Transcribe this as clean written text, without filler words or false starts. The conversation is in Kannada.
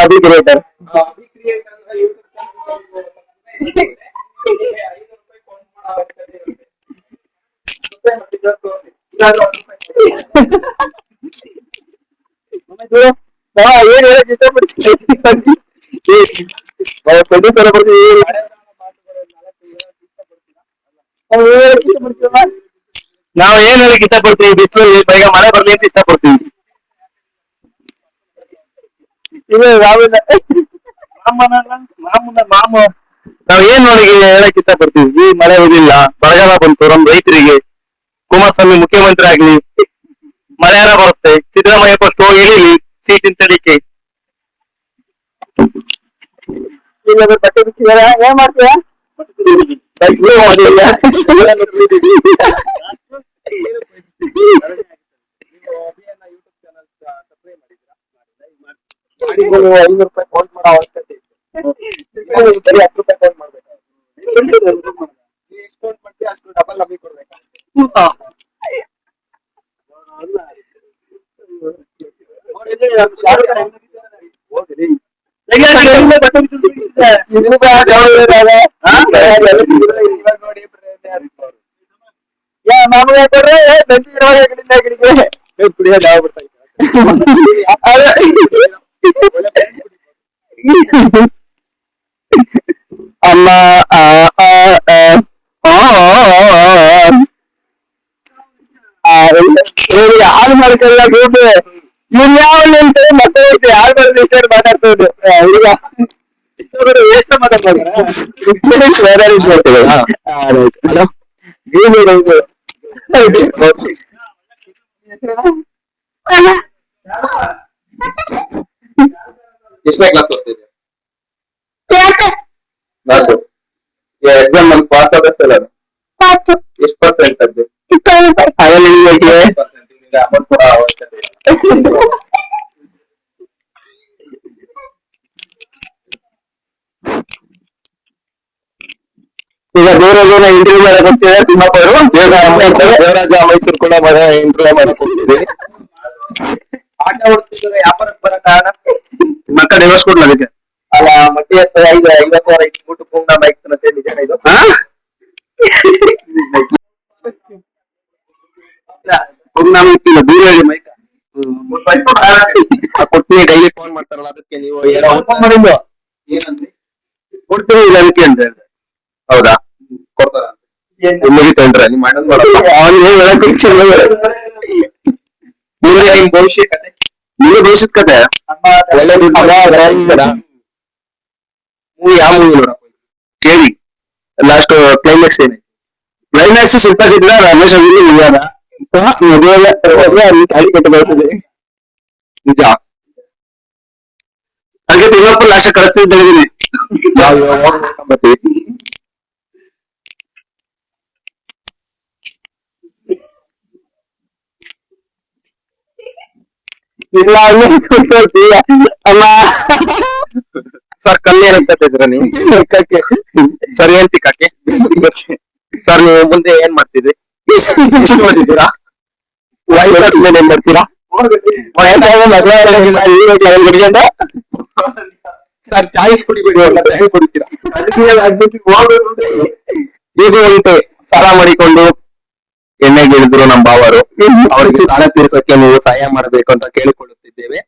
ಅಭಿ ಕ್ರಿಯೇಟರ್. ಏನ್ ಹೇಳಕ್ ಇಷ್ಟಪಡ್ತೀನಿ ನಾವು ಏನ್ ಹೇಳಕ್ ಇಷ್ಟಪಡ್ತೀವಿ, ಬಿಸಿಲಲ್ಲಿ ಬೇಗ ಮಳೆ ಬರ್ಲಿ ಅಂತ ಇಷ್ಟಪಡ್ತೀವಿ. ಇಲ್ಲ ನಾವಿಲ್ಲ ಮಾಮು ನಾವ್ ಏನ್ ನೋಡಿ ಹೇಳಕ್ ಇಷ್ಟಪಡ್ತೀವಿ, ಈ ಮಳೆ ಹೋಗಿಲ್ಲ, ಬರಗಾಲ ಬಂತು ನಮ್ ರೈತರಿಗೆ, ಕುಮಾರಸ್ವಾಮಿ ಮುಖ್ಯಮಂತ್ರಿ ಆಗ್ಲಿ, ಮಳೆಯಾರ ಬರುತ್ತೆ, ಸಿದ್ದರಾಮಯ್ಯ ಫಸ್ಟ್ ಹೋಗಿ ಎಳಿಲಿ ಸೀಟಿನ ತಡಿಕೆ. ಬಟ್ಟೆ ಬಿಚ್ಚಿದಾರ ಏನ್ ಮಾಡ್ತೀಯ? ₹5 ಕೌಂಟ್ ಮಾಡೋ ಅವಶ್ಯಕತೆ ಬರೀ ₹10 ಕೌಂಟ್ ಮಾಡ್ಬೇಕು. ಎಷ್ಟು ಕೌಂಟ್ ಮಾಡ್ತೀವಿ ಅಷ್ಟು ಡಬಲ್ ನಮಗೆ ಕೊಡ್ಬೇಕು. ನಮಗೆ ಕೊಡ್ರೆ ಕುಡಿಯೋದು ಆಗ್ಬಿಡ್ತಾ ಅಮ್ಮ ಹಾಳು ಮಾಡ್ಕೊಳ್ಳ ದುಡ್ಡು ಇನ್ಯಾವ ಮತ್ತೆ ಯಾರು ಬರೋದು ಇಷ್ಟ ಮಾತಾಡ್ತೋದು ಹುಡುಗ ಎಷ್ಟು ಮಾತಾಡ್ತಾರೆ. ಎಷ್ಟನೇ ಕ್ಲಾಸ್ ಓದ್ತಿದ್ದೆ? ಕ್ಲಾಸು ಎಕ್ಸಾಮ್ ಅಲ್ಲಿ ಪಾಸ್ ಆಗತ್ತಲ್ಲ, ಎಷ್ಟು ಪರ್ಸೆಂಟ್ ಅದು? ಅಮೌಂಟ್ ಕೂಡ ಅವಶ್ಯಕತೆ ಈಗ ದೇವರಾಜನ ಇಂಟರ್ವ್ಯೂ ಮಾಡಕ್ ಹೋಗ್ತಿದ್ದಾರೆ ತಿಮ್ಮಪ್ಪರು. ದೇವರಾಜ ಮೈಸೂರು ಕೂಡ ಇಂಟರ್ವ್ಯೂ ಮಾಡಕ್ ಹೋಗ್ತಿದ್ದೀವಿ. ಆಟ ಹೊಡ್ತಿದ್ರೆ ವ್ಯಾಪಾರಕ್ಕೆ ಬರೋ ಕಾರಣ ಮಕ್ಕ ಡಿವರ್ಸ್ ಕೊಡ್ಲ ಅದಕ್ಕೆ ಅಲ್ಲ ಮಟ್ಟಿ 50,000 ಇಟ್ಬಿಟ್ಟು ಪೂರ್ಣ ಬೈಕ್ ನಿಜ ಇದು ನಾವು ಇಟ್ಟಿಲ್ಲ ದೂರ ಹೇಳಿ ಮೈಕ ಕೊಡ್ತೀನಿ. ಡೈಲಿ ಫೋನ್ ಮಾಡ್ತಾರಲ್ಲ ಅದಕ್ಕೆ ನೀವು ಮಾಡಿದ್ದು ಏನಂದ್ರೆ ಕೊಡ್ತೀನಿ ಇಲ್ಲ ಅದಕ್ಕೆ ಅಂತ ಹೇಳಿದೆ. ಹೌದಾ ಕೊಡ್ತಾರ ಮುಗಿತಂದ್ರೆ ನಿಮ್ ಅಣ್ಣನ್ ಮುಂದೆ ನಿಮ್ ಭವಿಷ್ಯ ಕತೆ, ನಿಮ್ಗೆ ಭವಿಷ್ಯದ ಕತೆ ಮೂವಿ ಯಾವ ಮೂವಿ ನೋಡಪ್ಪ ಕೇಳಿ ಲಾಸ್ಟ್ ಕ್ಲೈಮ್ಯಾಕ್ಸ್ ಏನೇ? ಕ್ಲೈಮ್ಯಾಕ್ಸ್ ಶಿಲ್ಪಾ ಸಿದ್ರ ರಮೇಶ್ ಅಭಿನಯ ನಿಜಾನ ತಾಳಿ ಕಟ್ಟು ಬರ್ತದೆ ನಿಜ. ಹಾಗೆ ತಿಮ್ಮಪ್ಪ ಲಾಸ್ಟ್ ಕಳಿಸ್ತಿದ್ದೀನಿ ಬರ್ತೀವಿ. ಇಲ್ಲ ಅಮ್ಮ ಸರ್ ಕಲ್ಲು ಏನಂತಿದ್ರ ನೀವು? ಸರ್ ಏನ್ ಪಿಕ್ಕಕ್ಕೆ ಸರ್ ನೀವು ಮುಂದೆ ಏನ್ ಮಾಡ್ತಿದ್ರಿ? ಎಷ್ಟು ಓದಿದ್ದೀರಾ? ವಯಸ್ಸಾದ್ಮೇಲೆ ಏನ್ ಮಾಡ್ತೀರಾ? ಸರ್ ಚಾಯ್ಸ್ ಕುಡಿಬೇಡಿ ಚಾಯ್ಸ್ ಕುಡಿತೀರಾ? ಈಗ ಉಂಟೆ ಸಾಲ ಮಾಡಿಕೊಂಡು ಎಣ್ಣೆಗೆ ಇಳಿದ್ರು ನಮ್ಮ ಭಾವರು, ಅವರಿಗೆ ಸಾಲ ತೀರ್ಸಕ್ಕೆ ನೀವು ಸಹಾಯ ಮಾಡಬೇಕು ಅಂತ ಕೇಳಿಕೊಳ್ಳುತ್ತಿದ್ದೇವೆ.